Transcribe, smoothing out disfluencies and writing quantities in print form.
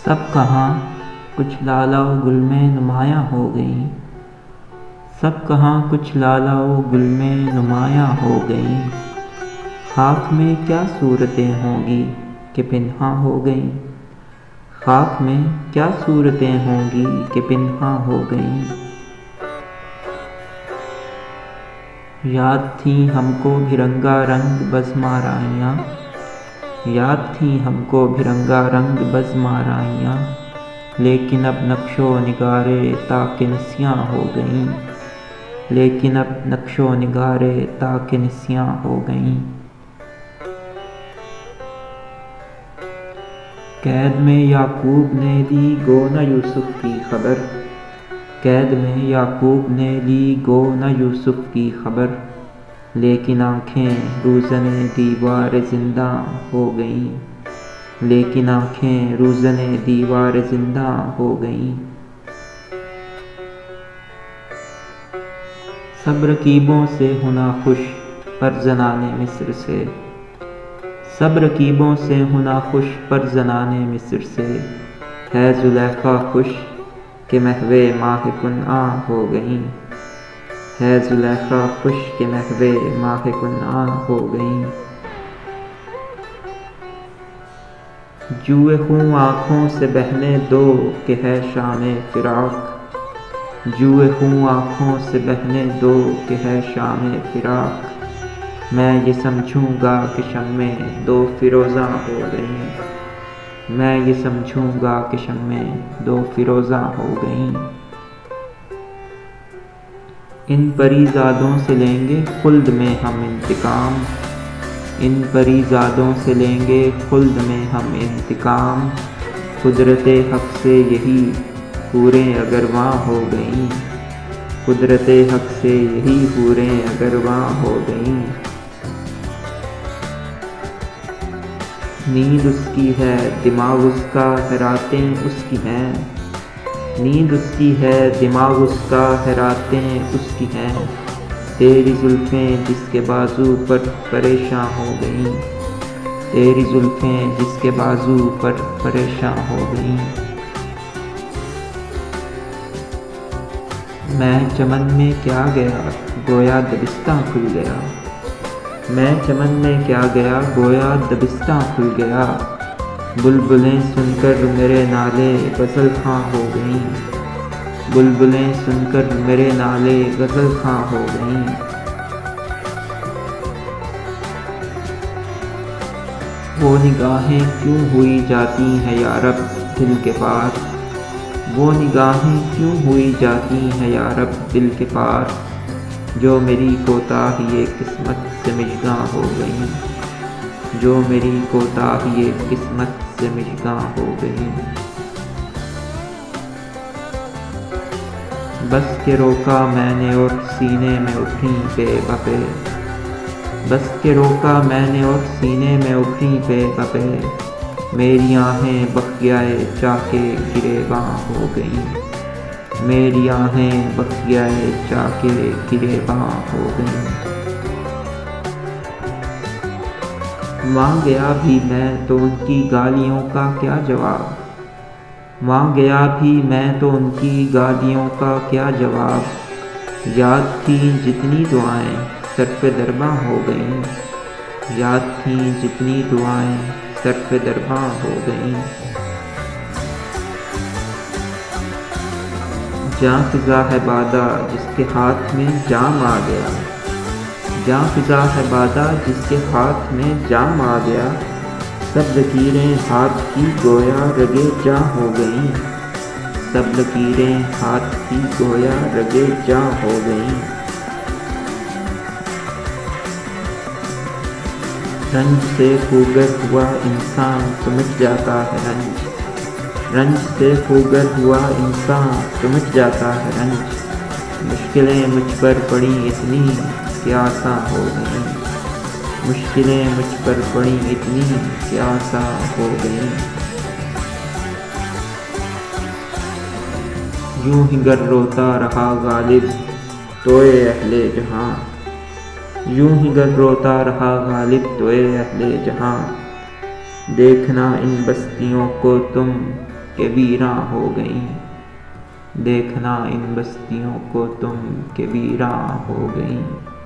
سب کہاں کچھ لالا و گل میں نمایاں ہو گئیں، سب کہاں کچھ لالا و گل میں نمایاں ہو گئیں، خاک میں کیا صورتیں ہوں گی کہ پنہاں ہو گئیں، خاک میں کیا صورتیں ہوں گی کہ پنہاں ہو گئیں۔ یاد تھیں ہم کو بھی رنگا رنگ بزم آرائیاں، یاد تھیں ہم کو بھی رنگا رنگ بزم آرائیاں، لیکن اب نقش و نگارِ طاق نسیاں ہو گئیں، لیکن اب نقش و نگارِ طاق نسیاں ہو گئیں۔ قید میں یعقوب نے لی گو نہ یوسف کی خبر، قید میں یعقوب نے لی گو نہ یوسف کی خبر، لیکن آنکھیں روزنِ دیوار زنداں ہو گئیں، لیکن آنکھیں روزنِ دیوار زنداں ہو گئیں۔ سب رکیبوں سے ہونا خوش پر زنانِ مصر سے، سب رکیبوں سے ہونا خوش پر زنانِ مصر سے، ہے زلیخا خوش کہ محوِ ماہ کنعاں ہو گئیں، ہے زلیخا خوش کہ محوِ ماہ کنعاں ہو گئیں۔ جوئے خوں آنکھوں سے بہنے دو کہ ہے شامِ فراق، جوئے خوں آنکھوں سے بہنے دو کہ ہے شامِ فراق، میں یہ سمجھوں گا کہ شمعیں دو فروزاں ہو گئیں، میں یہ سمجھوں گا کہ شمعیں دو فروزاں ہو گئیں۔ ان پری زادوں سے لیں گے خلد میں ہم انتقام، ان پری زادوں سے لیں گے خلد میں ہم انتقام، قدرتِ حق سے یہی حوریں اگر وہاں ہو گئیں، قدرتِ حق سے یہی حوریں اگر وہاں ہو گئیں۔ نیند اس کی ہے دماغ اس کا ہے راتیں اس کی ہیں، نیند اس کی ہے دماغ اس کا ہے راتیں اس کی ہیں، تیری زلفیں جس کے بازو پر پریشاں ہو گئیں، تیری زلفیں جس کے بازو پر پریشاں ہو گئیں۔ میں چمن میں کیا گیا گویا دبستاں کھل گیا، میں چمن میں کیا گیا گویا دبستاں کھل گیا، بلبلیں سن کر میرے نالے غزل خواں ہو گئیں، بلبلیں سن کر میرے نالے غزل خواں ہو گئیں۔ وہ نگاہیں کیوں ہوئی جاتی ہیں یارب دل کے پار، وہ نگاہیں کیوں ہوئی جاتی ہیں یارب دل کے پار، جو میری کوتاہی قسمت سے مژگاں ہو گئیں، جو میری کوتاہی قسمت سے مژگاں ہو گئیں۔ بس کہ روکا میں نے اور سینے میں اٹھیں بے وفے، بس کہ روکا میں نے اور سینے میں اٹھیں بے وفے، میری آہیں بخیائے چاہ کے گریباں ہو گئیں، میری آہیں بخیائے چاہ کے گریباں ہو گئیں۔ وہاں گیا بھی میں تو ان کی گالیوں کا کیا جواب، وہاں گیا بھی میں تو ان کی گالیوں کا کیا جواب، یاد تھیں جتنی دعائیں صرف درباں ہو گئیں، یاد تھیں جتنی دعائیں صرف درباں ہو گئیں۔ جاں فضا ہے بادہ جس کے ہاتھ میں جام آ گیا، جاں فضا ہے بادہ جس کے ہاتھ میں جام آ گیا، سب لکیریں ہاتھ کی گویا رگے جاں ہو گئیں، سب لکیریں ہاتھ کی گویا رگے جاں ہو گئیں۔ رنج سے خوگر ہوا انسان تو مٹ جاتا ہے رنج، رنج سے خوگر ہوا انسان تو مٹ جاتا ہے رنج، مشکلیں مجھ پر پڑیں اتنی کہ آساں ہو گئیں، مشکلیں مجھ پر پڑیں اتنی کہ آساں ہو گئیں۔ یوں ہی گر روتا رہا غالب توئے اہلِ جہاں، یوں ہی گر روتا رہا غالب توئے اہلِ جہاں، دیکھنا ان بستیوں کو تم کہ ویراں ہو گئیں، دیکھنا ان بستیوں کو تم کہ ویراں ہو گئیں۔